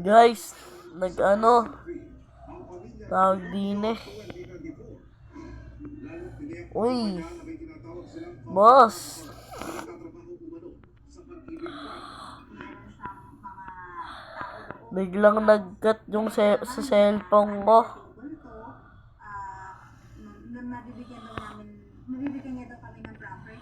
Guys, tawag din eh. Uy, boss. Biglang nag-cut yung sa cellphone ko. Mabibigyan niya daw kami ng property.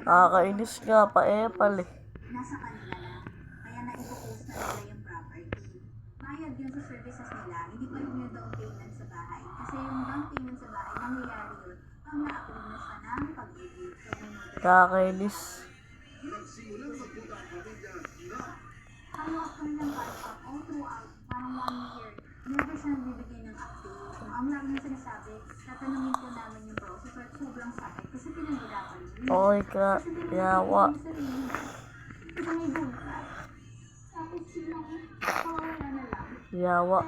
Kakainis nga pa pala. Nasa kanila na. Kaya na-i-post na nila yung property. Bayad yun sa services nila. Hindi pa rin yung down payment sa bahay. Kasi yung down payment sa bahay, nangyayari yun pag na-approve na siya ng pag-ibig. Kakainis. Follow up kami ng follow-up all throughout, parang 1 year. Never siya nagbibigay ng update. Ang lagi niya sinasabi, tatanungin po namin yung process at sobrang sakit kasi pinag-udapan yun. Okay ka, yawa. Ito may buntay. Tapos silang pawala na lang. Yawa.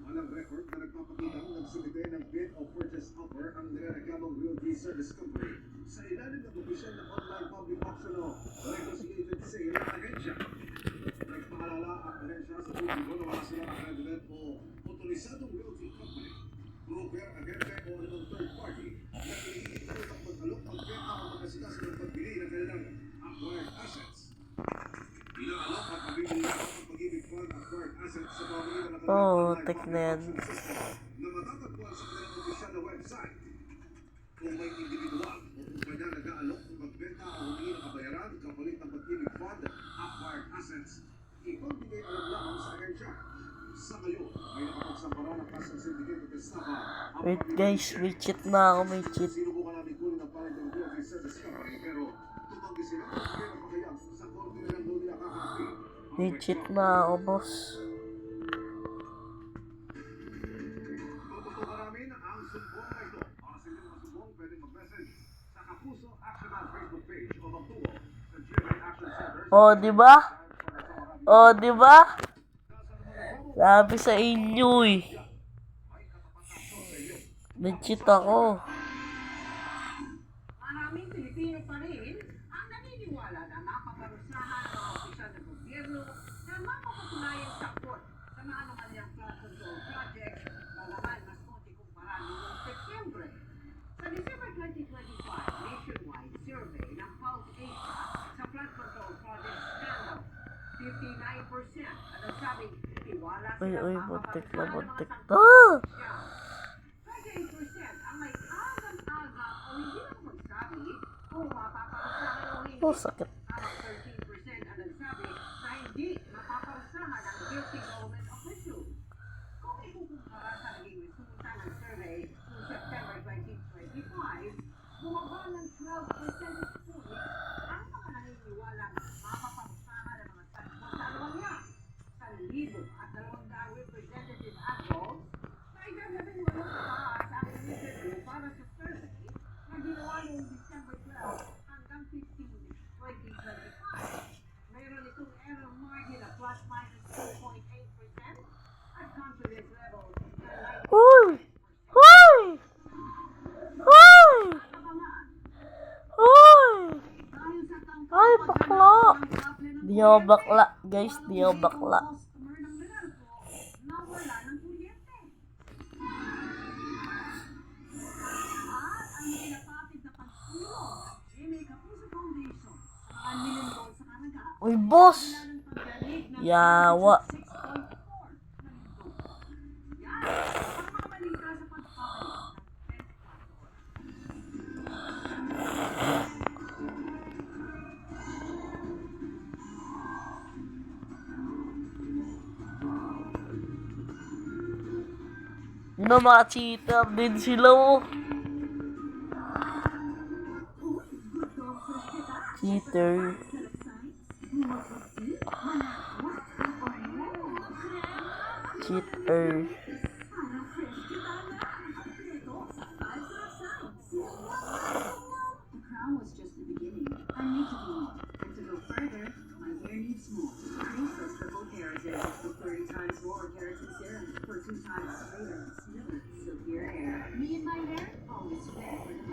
Walang record na nagpapakita ng nagsumite ng bid o purchase offer ang nirereklamong realty service company sa ilalim ng opisyal na online public auction o negotiated sale ng ahensya. Nagpaalala ang ahensya sa publiko na wala silang accredited o otorisadong realty company, broker, agente o anumang third party na iniintulot ang mag-alok, magbenta o magkasitas ng pagbili ng kanilang acquired assets. Inaalok at pabibili ng pag-ibig fund acquired assets sa pamamagitan ng Tignan. na matatagpuan sa kanilang opisyal na website. Kung may individual o kumpanya nag-aalok ng magbenta o humingi ng kabayaran kapalit ng pag-ibig fund acquired assets, ipagbigay alam lamang sa ahensya. Sa ngayon, may nakapagsampara ng kasang syndicated estafa. Wait guys, may cheat na ako, may cheat. Sinubukan namin kunin ang Parental Realty Service Company pero tumanggi sila at bigay ng pakayag sa korte nilang lodi nakakahapi. May cheat na ako, boss. Tututukan namin ang sumbong na ito. Para sa inyong masumbong, pwedeng mag-message sa Kapuso Action Man Facebook page o magtungo sa GMA Action Center. Diba? Diba? Sabi sa inyo eh. May cheat ako. Maraming Pilipino pa rin ang naniniwala na napaparusahan ng opisyal ng gobyerno na mapapatunayan sa court sa maanumalyang flood control project na naman mas konti kumpara noong Setyembre. Sa December 2025, nationwide survey ng Pulse Asia sa flood control project scandal, 59% ang nagsabing tiwala Uy, silang buntik na buntik mapapatunayan ng to. 28% ang may agam-agam o hindi lang magsabi kung mapaparusahan o hindi. Sakit. Habang 13% ang nagsabi na hindi mapaparusahan ang guilty government officials. Kung ikukumpara sa naging resulta ng survey noong September 2025, bumaba ng 12 percentage points ang mga naniniwalang mapaparusahan ang mga sanwal-niya. Sa 1,200 representative adults, na idagdagan mo sa aking interview para sa survey na ginawa noong December 12 hanggang 15, 2025. Mayroon itong error margin na ±2.8% at confidence level na 90%. Uy! Uy! Uy! Uy! Ay, bakla! Di ako bakla, guys. Di ako bakla. Uy, boss! Yawa. Mga cheater din sila, oh. Cheater. Cheater. Was just the beginning. I need to be more. And to go further, my hair needs more. Faceless triple keratin with 30 times more keratin serum for 2 times straighter, smoother, silkier hair.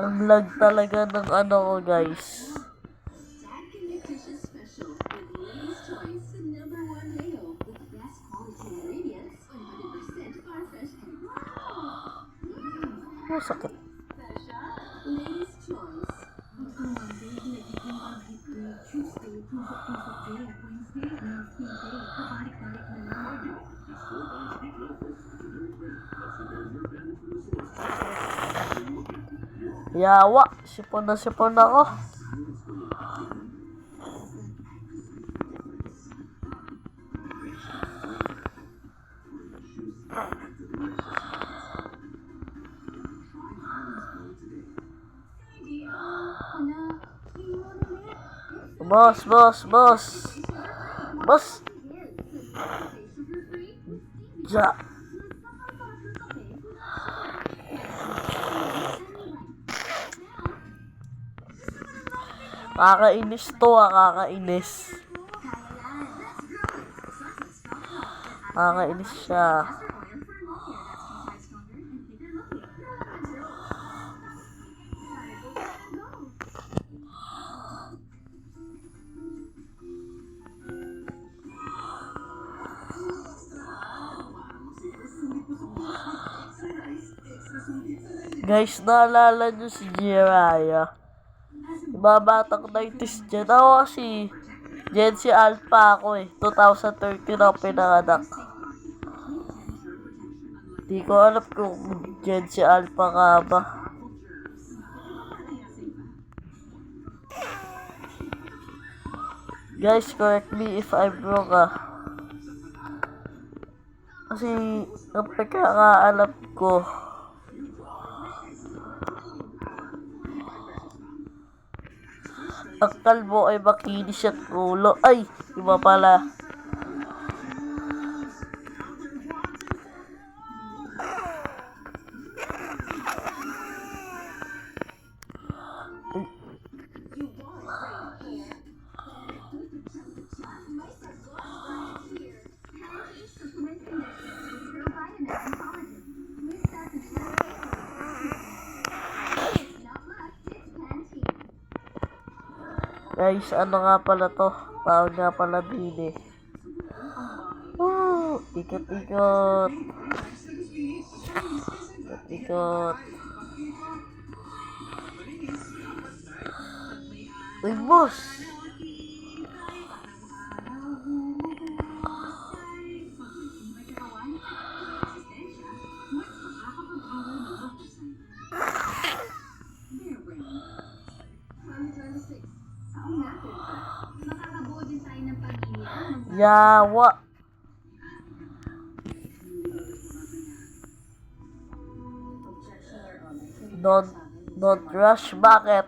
Ang lag talaga ng ano ko, guys. Dad can make dishes special with Lady's Choice, the #1 mayo with the best quality ingredients, 100% farm-fresh and wow! Sakit. Lady's Choice. Monday, nagiging hit day. Tuesday, tusok-tusok day. Wednesday, nasty day. Kabalik-balik na lang. Yawa, sipon na ako. Boss. Ja. Kakainis to, kakainis. Kakainis siya. Guys, naalala nyo si Jiraiya? Babatang 90s dyan. Ako kasi Gen Z Alpha ako eh. 2013 ako pinanganak. Di ko alam kung Gen Z Alpha ka ba. Guys, correct me if I'm wrong Kasi ang pagkakaalam ko, ang kalbo ay makinis at ulo. Ay, iba pala. Guys, ano nga pala to? Tawag nga pala din eh. Ikot-ikot. Ikot-ikot. Uy, boss! Yawa. Don't rush. Bakit?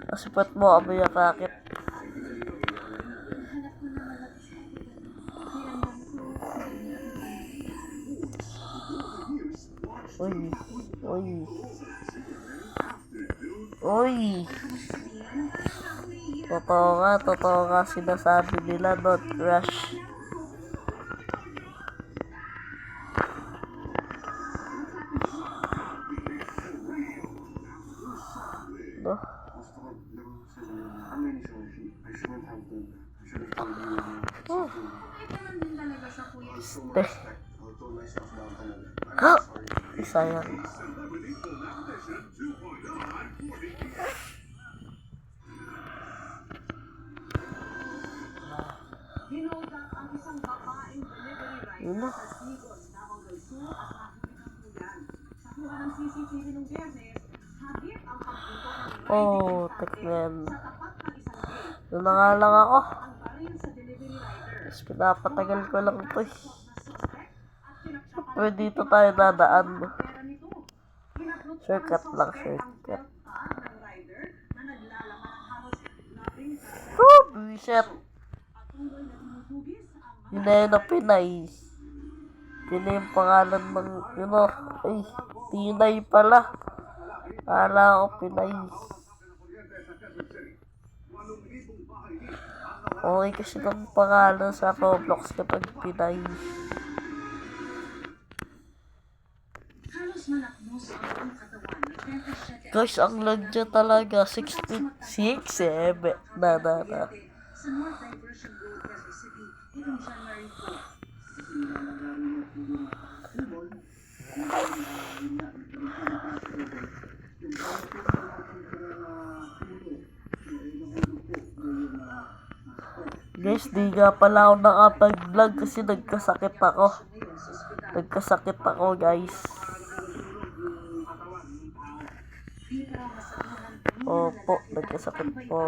Kasi pat mo amoy akakit. Uy. Totoo nga sinasabi nila, don't rush. No? Sayang. Hinuldak ang isang babaeng delivery rider sa Sigon, Davao del Sur at nakikitang sa kuha ng CCTV ng Biyernes, hagip ang pagpunto ng Tekmen. sa tapat ng isang gate. Doon na nga lang ako. Ang baril sa delivery rider. Mas pinapatagal ko lang ito eh. Siyempre dito tayo dadaan. Shortcut lang, shortcut. Buwiset. Yun na yun na Pinay. Pinay yung pangalan ng, ay, Tinay pala. Kala ko Pinay. Okay kasi ng pangalan sa Roblox kapag Pinay. Halos malakmos ang buong katawan ng 27 Guys, ang lag niya talaga. 66, 7. Na. sa North Diversion Road, Quezon City, itong January 4. Guys, di nga pala ako nakapag-vlog kasi nagkasakit ako. Nagkasakit ako, guys. Opo, nagkasakit po.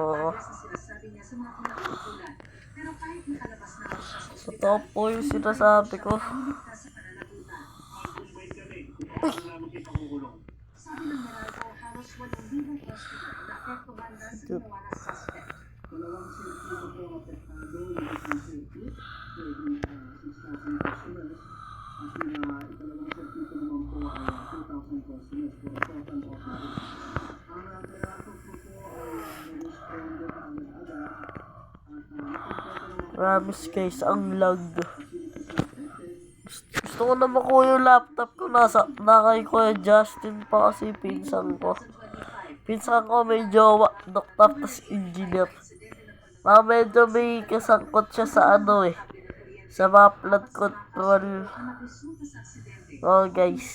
Totoo po yung sinasabi ko. Sabi ng Meralco, halos 8,000 customer na apektuhan dahil sa ginawa ng suspect. Dalawang sirkuito po ang apektado, yung isang circuit, pwedeng 6,000 customers. At yung ikalawang sirkuito naman po ay 2,000 customers for a total of 8. Ang Meralco po ay na-responded ang agad at napunta naman Promise guys, ang lag. Gusto ko na makuha yung laptop ko. Nakay Kuya Justin pa kasi pinsan ko. Pinsan ko may jowa, doktor, tas engineer. Mga medyo may kasangkot siya sa ano eh. Sa mga flood control. Oh guys.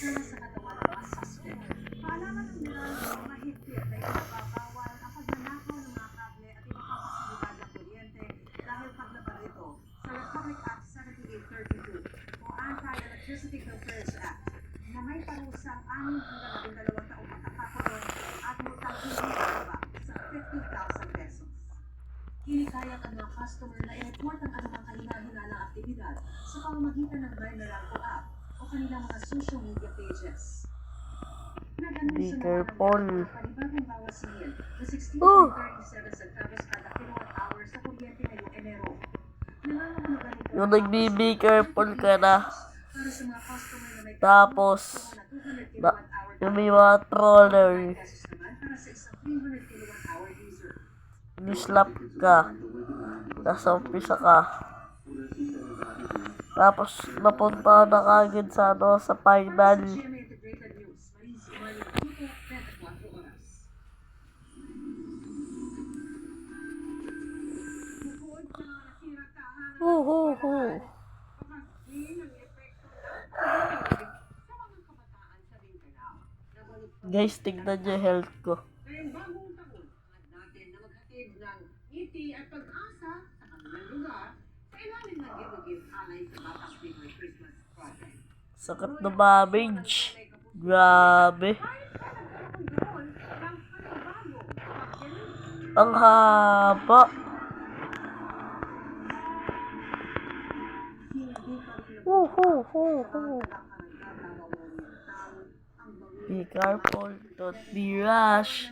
Paalaman ng Meralco, mahigpit na ipababawal ang pagnanakaw ng mga kable at iba pang pasilidad ng kuryente dahil paglabag ito sa Republic Act 7832 o Anti-Electricity Conference Act na may parusang 6 hanggang 12 taong pagkakakulong at multang hindi bababa sa 50,000 pesos. Hinikayat ang mga customer na i-report ang anumang kahina-hinalang aktibidad sa pamamagitan ng My Meralco app o kanilang mga social media pages. Be careful. Panibagong bawas singil na 16.37 centavos kada kilowatt-hour sa kuryente ngayong Enero. Nangangahulugan ito Yung nagbe-be careful ka na. para sa mga customer na may Tapos, na 200 kilowatt-hour yung may mga troller. pesos naman para sa isang 300 kilowatt-hour user. Nislap ka. Nasa umpisa ka. Tapos, napunta na kagad sa ano, sa final. GMA Integrated News, Maris Imayo Tuto, 24 oras. Bukod sa nasiratahan ng Huhuhu. pagkaksin ng epekto ng COVID sa mga kabataan sa Mindanao. Nabalot pa Guys, tignan niyo yung health ko. ngayong bagong taon, at natin na maghatid ng ngiti at pag-asa sa kanilang lugar sa ilalim ng Give Alay sa Batang Pinoy Christmas Project. Sakit na damage. Grabe. Ang haba. Huhuhu. Be careful. Don't be rash.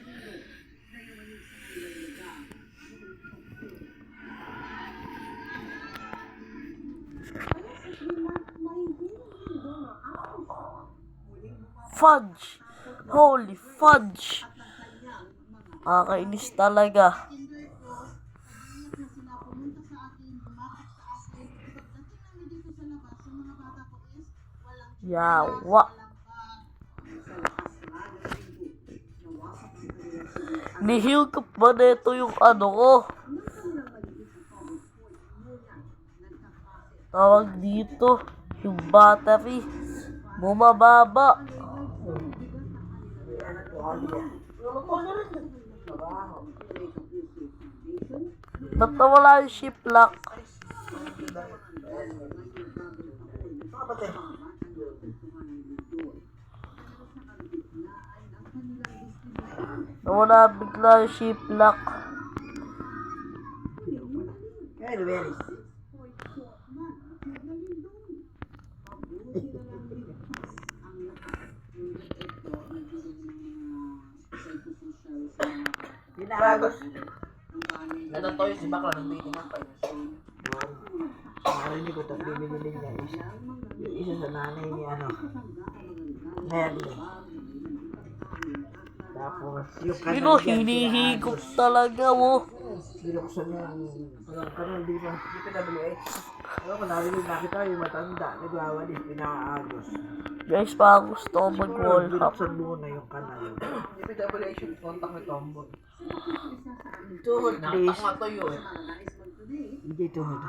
Fudge! Holy fudge! Nakakainis talaga. Yawa. Nihilkap ba nito yung ano ko? Tawag dito, yung battery. Bumababa. Ba't nawala yung shift lock? Nawala bigla yung shift lock. Pinagos. Natatoy si Bakla ng dito man pa Narinig ko ito, bibili niya isa. Yung isa sa nanay ni ano. Merlin. Tapos yung Sino hinihigop talaga mo? binuksan niya yung kanon dito. DPWH. Ano ko narinig nakita yung matanda. Nagwawalis, pinakaagos. Guys, parang gusto ko mag-wall hop. Binuksan muna yung kanal. DPWH yung contact ni Tomboy. Tuhod, please. Nakakatayo eh. Hindi tuhod.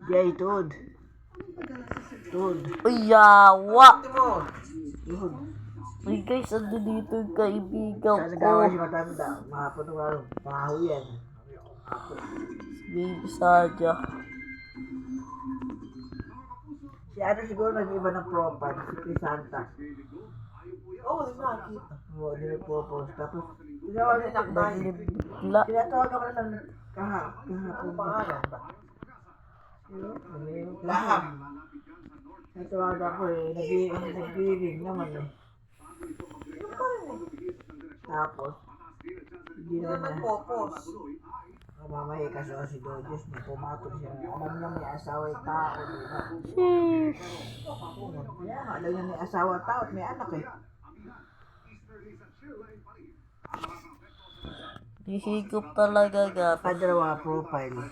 Jay, tuhod. Tuhod. Uy, yawa! Tuhod. Uy, guys, ando dito yung kaibigan Sana nagawa ko. si Matanda. Mahapon ng araw. Mahaho yan. Baby Saja. Si ano siguro nag-iba ng profile. Si Crisanta. Oo, hindi mo nakakita. Oo, nilipopos. Tapos, tinawag ko Naglibla. tinatawag ako na lang kahapon. Ano pangalan ba? Laham. Natawag ako eh. Nag-iring naman eh. Tapos, hindi Hindi naman na na. nagpopos. Mamaya kasi si Dodges na pumatol siya. Alam niya may asawa yung tao. Sheesh. Kaya nga, alam niya may asawa at tao at may anak eh. Hihigop talaga gabi. Kadalawa profile.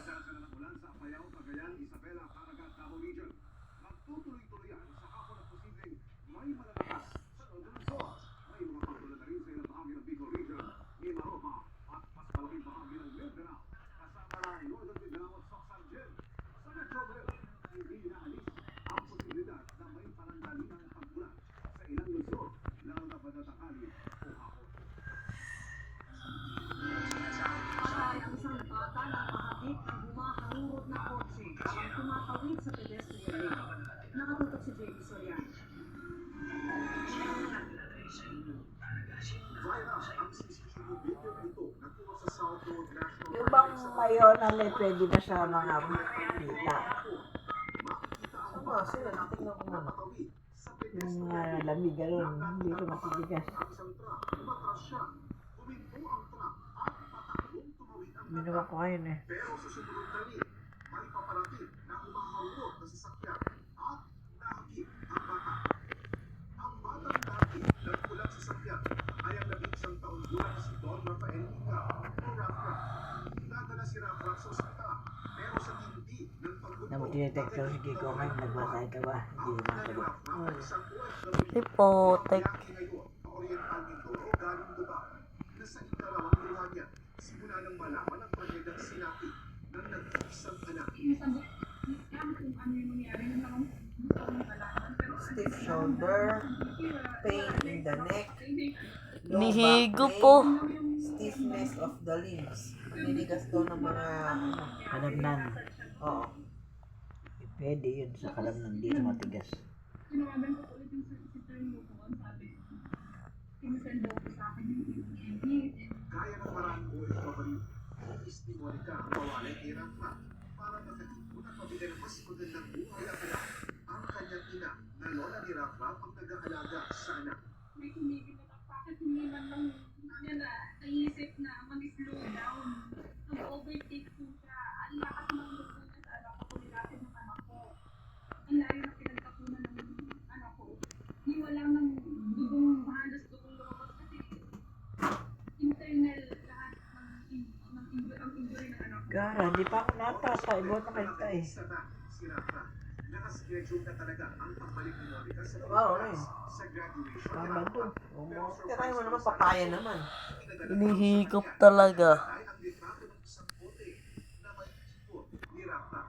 Ang isang bata ng pahatid ang humahangurot na kotse habang tumatawid sa pedestrian lane. Nakatutok si JB Soriano. Yung bang mayon na pwede na sa mga kita. Ano sila? Natingnan ko muna. Yung lamig gano'n, hindi ko matitigas. Minuwa ko ngayon eh. Pero sa sumunod na rin, may paparating na humahanggot na sasakyan at nakakip ang bata. Ang batang dati nagpulang sasakyan ay ang 11 taon gulang si Don Rafael Liga o Rafa. Nadala si Rafa sa ospital pero sa tindi ng pagbuto. Namun tinetector si Kiko ngayon, nagbasay ka ba? Hindi naman ka ba? Hipotek. Oriental Mindoro galing Dubai na sa ikarawang luha niya simula nang malaman ang tragedang sinapit ng nag-iisang anak. Stiff shoulder, pain in the neck, low Nihigop back po. pain, stiffness of the limbs. Ninigas daw ng mga ano. Kalamnan. Oo. Pwede yun sa kalamnan, hindi sa matigas. Tinawagan ko ulit yung sister mo kung ano sabi. Sinasend daw ko sa akin yung PPMD. Kaya ng maraming OFW, testimony ka ang mawalay ni Rafa para makatipon at mabigyan ng mas magandang buhay at anak ang kanyang ina na lola ni Rafa pag nag-aalaga sa anak. May kumigil at bakit hindi man lang niya na naisip na mag-slow down. Nag-overtake po siya. Ang lakas ng gusto niya sa anak ko, nilapit ng anak ko. Ang layo na pinagkapunan ng anak ko. Hindi wala nang dugong, halos dugong lumabas kasi internal lahat ng injury ng anak ko. Gara, hindi pa ako natata. Ibuot na kayo tayo. Isa na si Rafa. Nakaschedule na talaga ang pagbalik ni Monica sa Oo, eh. sa graduation. Tama to. Tirahin mo naman, papaya naman. Hinihigop talaga. Ay ang litrato ng isang bote na may ipon ni Rafa.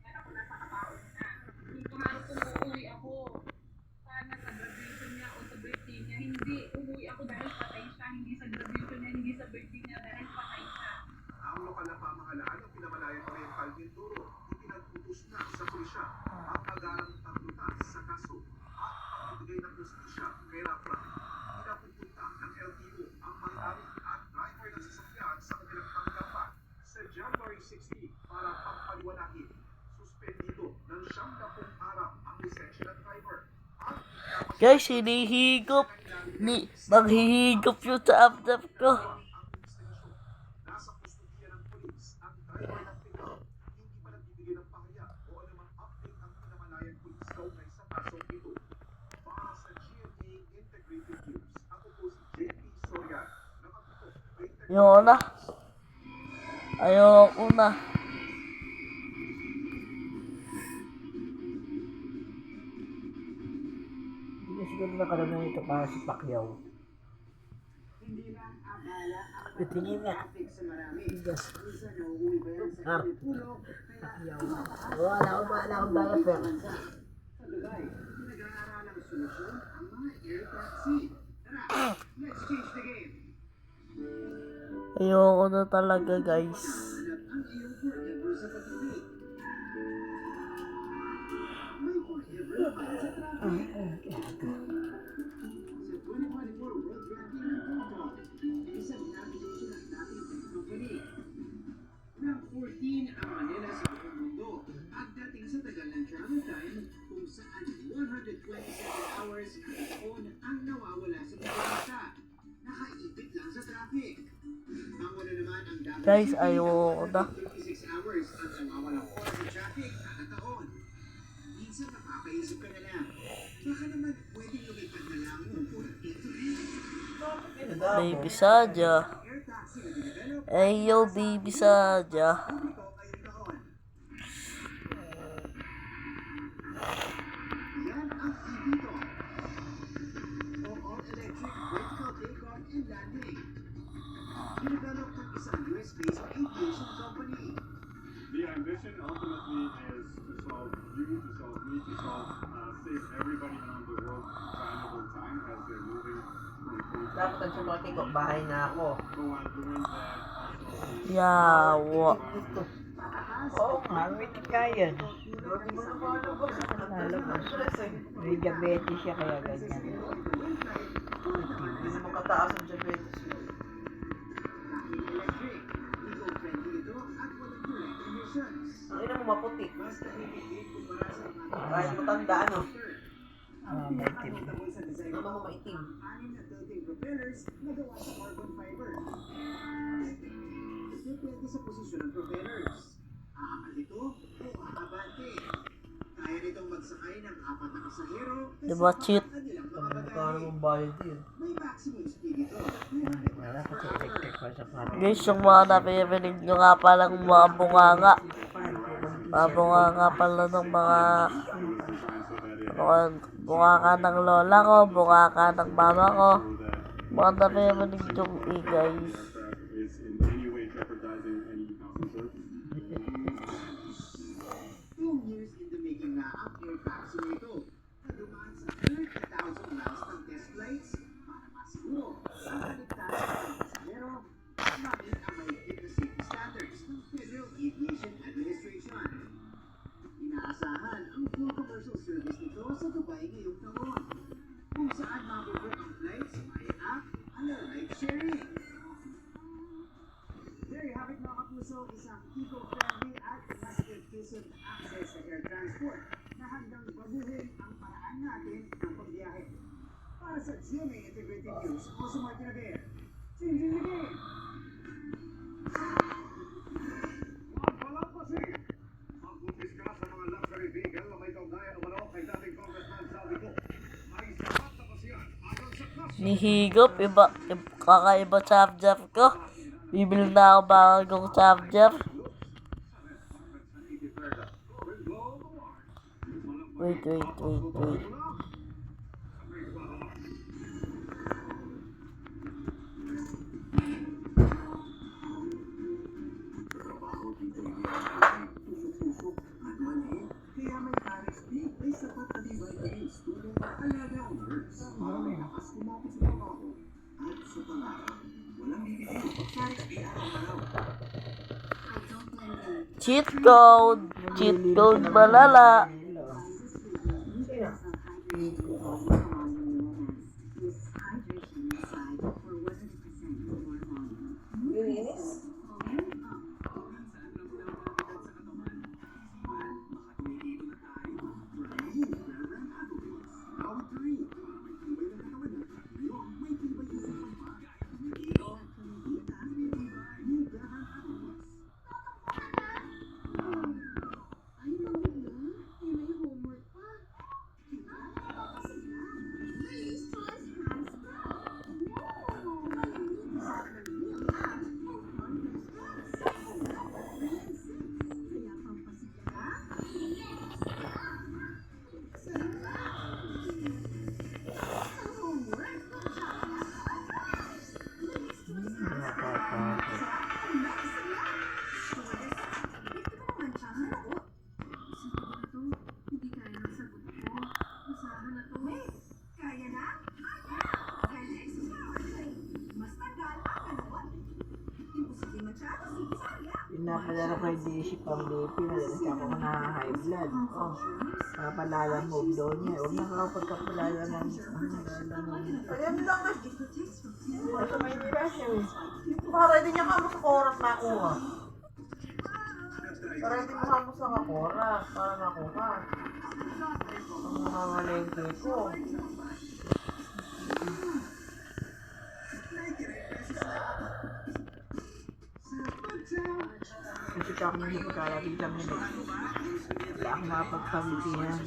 Anak ko nasa katao na. Yung pangarap ko uuwi ako. Sana sa graduation niya o sa birthday niya. Hindi, uuwi ako dahil patay siya. Hindi sa graduation niya, hindi sa birthday niya dahil patay siya. Ang lokal na pamahalaan ng Pinamalayan Oriental Mindoro, ipinag-utos na sa pulisya ang agarang paglutas sa kaso at pagbibigay ng justisya kay Rafa. Pinapupunta ng LTO ang may-ari at driver ng sasakyan sa kanilang tanggapan sa January 16 para pagpaliwanahin. Suspendido ng 70 araw ang lisensya ng driver at Guys, hinihigop. Nanghihigop yun sa update ko. nasa kustudiya ng polis ang driver ng pickup. Hindi pa nagbibigay ng pahayag o anumang update ang Pinamalayan Police kaugnay sa kasong ito. Para sa GMA Integrated News, ako po si JP Soriano. Nakatutok, Ayoko na. Ayoko na. siguro nakarami ito para si Pacquiao. Hindi lang abala ang Itingin nga. traffic sa marami. Yes. Minsan nauuwi pa yan sa Ah. Pilipuno, kaya Wala akong diaper. sa Dubai, pinag-aaralang solusyon ang mga air taxi. Tara, let's change the game. Ayoko na talaga, guys. Hanap ang iyong forever sa pag-ibig. May forever para sa traffic. Sa 2024 World Ranking ng TomTom, isang navigation ang dating tech company. Rank 14 ang Manila sa buong mundo. Pagdating sa tagal ng travel time, kung saan 127 hours kada taon ang nawawala sa pagkakita. Nakaipit lang sa traffic. Ang wala naman ang dami Guys, ayoko na. 36 hours ang nawawalang oras sa traffic kada taon. Minsan napapaisip ka na lang, baka naman pwedeng lumipad na lang kung ito Baby Saja. air taxi na dinevelop Ayo, Baby Saja. publiko ngayong taon. Yan ang eVTOL o all-electric vertical takeoff and landing. Dinevelop ng isang US-based aviation company. The ambition ultimately is to solve you, to solve me, to save everybody around the world valuable time as they're moving from point to Dapat ang sumati ko, bahay na ako. go on doing that. Also, Yawa. Oo nga, may tikayan. Hindi mo na malabas. Malabas. May diabetes siya kaya ganyan. Hindi mo kataas ang diabetes. Electric, eco-friendly ito at walang direct emissions. Ang ina mo maputi. Mas nakikigit kumpara sa mga Kahit matanda, ano? May itim. pinakakomfortable sa design Ano mo maitim? ang anim na tilting propellers na gawa sa carbon fiber. Depende sa posisyon ng propellers. Aangal ito o aabante. Kaya nitong magsakay ng 4 na pasahero kasi Diba, cheat? ang kanilang mga Magkano bagahe. mong bayad yun? May maximum speed ito. Wala kasi electric pa sa kwarto. Guys, yung mga napirinig nyo nga palang mga bunganga. Mga bunganga pala ng mga... Bunganga ng lola ko, bunganga ng mama ko. Mga napirinig nyo guys. aircraft is in any way jeopardizing any passenger. 2 years in the making na ang air taxi na ito. Nadumaan sa 30,000 miles ng test flights para masiguro ang kaligtasan ng pasahero gamit ang mahigpit na safety standards ng Federal Aviation Administration. Inaasahan ang full commercial service nito sa Dubai ngayong taon, kung saan mabubook ang flights via app ala ride sharing. There you have it mga kapuso, isang eco-friendly at mas efficient access sa air transport na handang baguhin ang paraan natin ng pagbiyahe. Para sa GMA Integrated News, ako si Martin Aver. Changing the game! Huwag palampasin! Pagkumpiska sa mga luxury vehicle na may kaugnayan umano kay dating Congressman Salvi Go. May sapat na pasiyan ayon sa kaso. Nihigop, kakaiba chap-chap ko. Bibili na ako bagong chap-chap. Wait. Tusok-tusok at maliit, kaya may RSP ay sapat na vitamins tulong pag-alaga ang nerves para may lakas kumapit sa trabaho at sa pangarap. Walang bibigyan sa RSP araw-araw. Cheat code. Cheat code malala. Linis? pinapadala ko yung DC pang BP, madalas ako na high blood. Oh, papalala mo doon niya. Huwag na ako pagkapalala ng Ayan lang na. Basta may nila siya eh. Para hindi niya kamo sa oras nakuha. Para hindi mo kamo sa oras para nakuha. Ang mga malengke ko. kasi kami hindi pagkalapit kami na. Wala akong mapagpamitihan.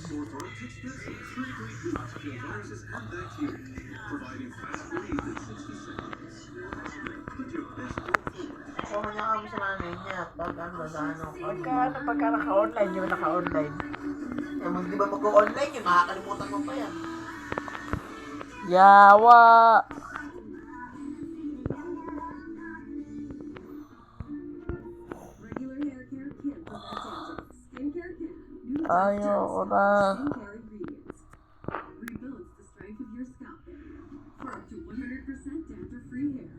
Kuha niya kami sa nanay niya. Pag ano. Pagka naka-online, yung naka-online. Eh, di ba mag-online yun? Makakalimutan mo pa yan. Yawa! Regular hair care kit prevents dandruff. Skincare kit. New Ayoko factors. na. Skincare ingredients. Rebuilds the strength of your scalp barrier for up to 100% dandruff-free hair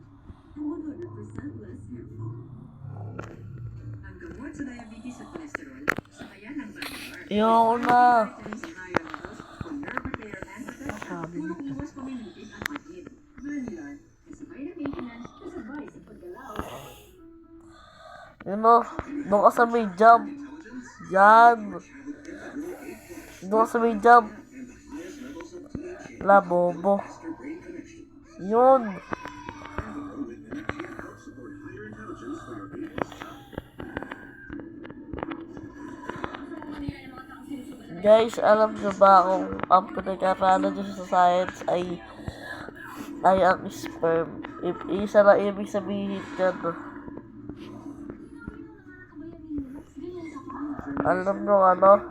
and 100% less hair fall. Ang gamot sa diabetes at cholesterol, sakayan ng Vanguard. Ayoko na. Vitamins and iron levels for nerve repair and protection. Tulong iwas pamimigit at pag-init. Vanguard, kasabay ng maintenance, kasabay sa paggalaw. You know, doon ka sa may jump. Yan. Doon ka sa may jump. La, bobo. Yun. Guys, alam nyo ba kung ang pinag-aralan nyo sa science ay ang sperm? If isa na ibig sabihin yan. Alam nyo ano?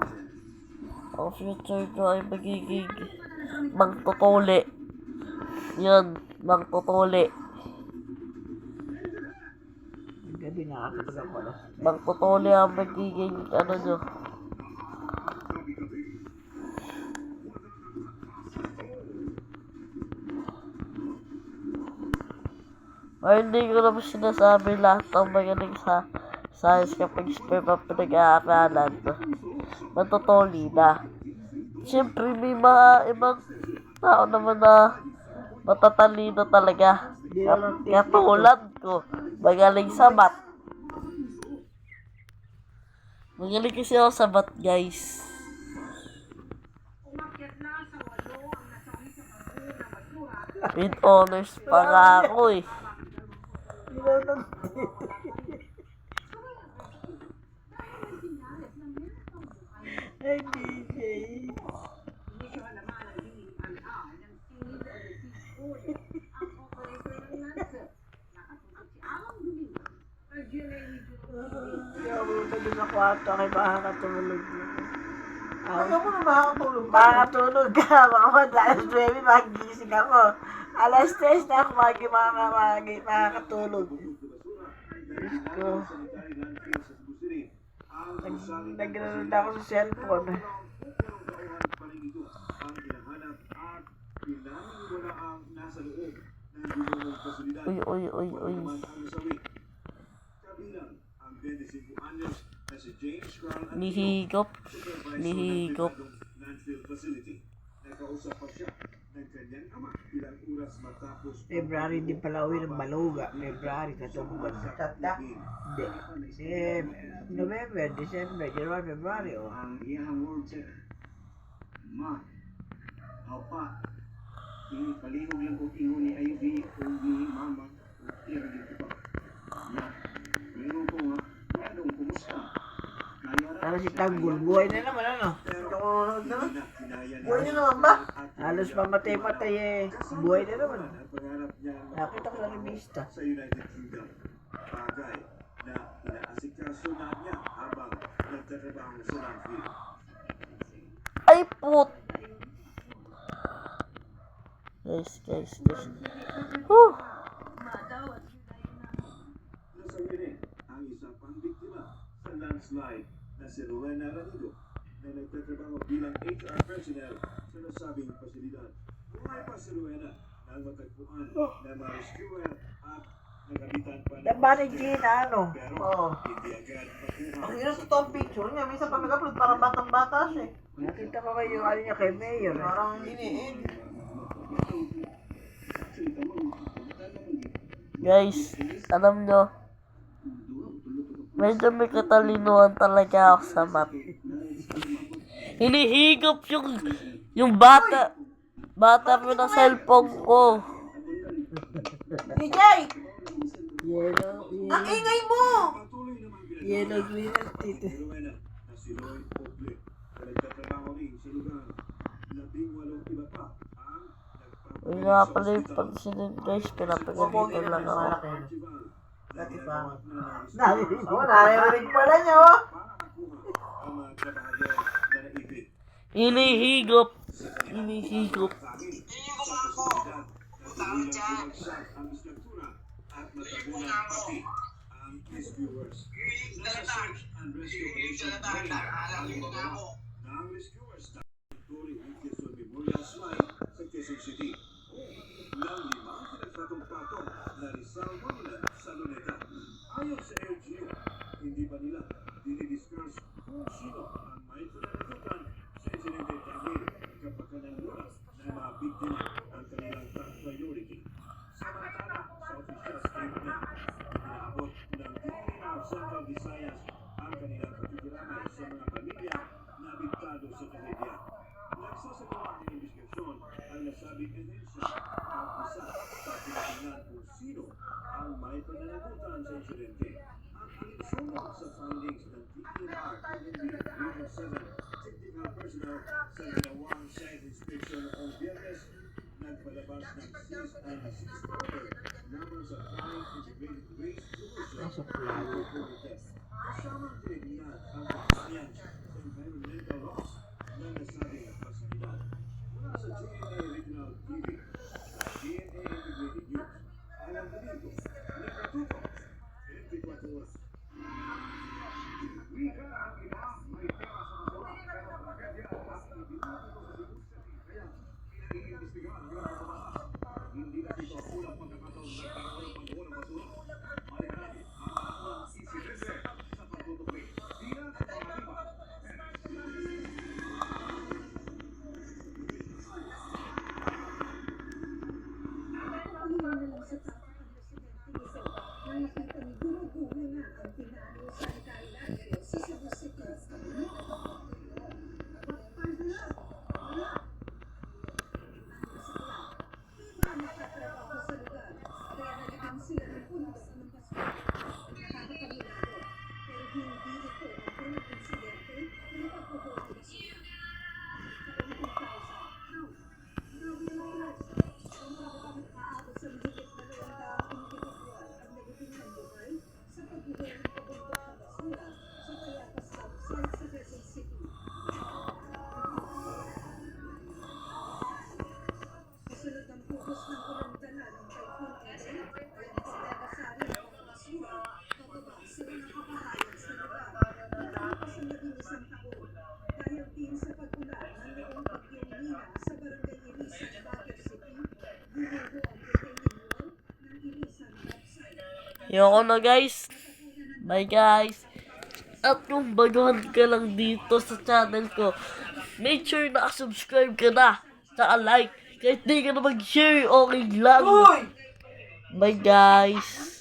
Ang future nyo ay magiging mangtutuli. Yan, mangtutuli. Gabi nakakapag ako alas. Mangtutuli ang magiging ano nyo. Ay, hindi ko naman sinasabi lahat ng magaling sa science kapag sperm ang pinag-aaralan. Matutuli na. Siyempre, may mga ibang tao naman na matatalino talaga. Katulad ko, magaling sa math. Magaling kasi ako sa math, guys. Umakyat na sa 8 ang nasawi sa pagbuo ng basura. With honors pa nga ako eh. Ay, DJ. Hindi siya naman ang DNR ng Seed Receipt Order. Ang operator ng Lancer. Nakatutok si Amang Domingo. Ang GLA Regional Hindi ako pumunta sa kwarto kay makakatulog na. Ayaw mo na makakatulog. Makakatulog ka, mga madalas 9, magigising ako. Alas 3 na ako makakatulog. Diyos ko. Nag-reload ako sa cellphone. Uy, uy, uy, uy. Nihigop. Nihigop. February din pala uwi ng Baluga. February, katubugan na. Tanda. Hindi. November, December, January, February. Oh. Ang iyang word sa ma, apa, ini palihog lang ko ingon ni Ivy o ni Mama o iragin ko pa. Na, ingon ko nga, anong kumusta? Pero si Tanggol, buhay na naman ano. Tumunod na. Buhay niyo naman ba? Halos mamatay-matay eh. Buhay na naman. Nakita ko sa revista. Sa United Kingdom, bagay na inaasikaso na niya habang nagtatrabaho sa landfill. Ay, put! Guys. Whew! Nasawi rin ang isa pang biktima sa landslide na si Rowena Ranido na nagtatrabaho bilang HR personnel sa nasabing pasilidad. Buhay pa si Rowena nang matagpuan na ma-rescuer at nagabitan pa ng Diba ni Gina, ano? pero Oo. hindi agad makuha. Ang yun totoong picture niya. Minsan pag nag-upload, parang batang-bata siya. Nakita ko kayo ano niya kay Mayor. Eh. Parang iniin. Guys, alam nyo, medyo may katalinuhan talaga ako sa math. Hinihigop yung bata ko ng cellphone ko. DJ! Yellow, Ang ingay mo! Patuloy naman yellow green at tito. Rowena na si Roy Oble na nagtatrabaho rin sa lugar. 18 iba pa ang Yun nga pala yung pagsinid guys, pinapagalitan lang ako. Dati pa. Narinig mo, narinig pala niya, oh. ang mga trabahador na naipit. Hinihigop. Hinihigop. Ang istruktura at matagunan pati ang rescuers. Nasa-search and rescue operation ang ginawa ng rescuers na Victoria Quezon Memorial Shrine sa Quezon City. Nang limang pinagpatong-patong na Rizal Monument sa Luneta. Ayon sa LGU, hindi pa nila dinidiscuss kung sino ang may pananagutan sa insidente dahil kapag kananura ng mga biktima ang kanilang top priority. Samantala, sa official statement, inaabot ng DNR of Central Visayas ang kanilang pakikiramay sa mga pamilya na abiktado sa trahedya. Nagsasagawa ng investigasyon ang nasabing ehensya at isa sa tinitingnan kung sino ang may pananagutan sa insidente. Ang alinsunod sa findings ng DNR Region 7 technical personnel sa ginawang site inspection o Biyernes, nagpalabas ng cease and desist order naman sa Flying Integrated Waste Solution kasamang tinignan ang compliance sa environmental laws ng nasabing pasilidad. Mula sa GMA Regional TV, sa GMA Integrated News, alam na dito, nakatuto, 24 oras. Wika ang iba, may pera sa masama, pero tragedya at ibinuto sa denunsya. Kaya, pinag-iimbestigahan ang ilang pagbabatas. Hindi na dito ang unang pagkakataon ng pagkakaroon ng pagbuo ng basura. Malihan ang insidente sa pagtutukoy. Diyan ang pangaliban. Yoko na guys. Bye guys. At kung baguhan ka lang dito sa channel ko, make sure na subscribe ka na. Saka like. Kahit di ka na mag-share, okay lang. Bye guys.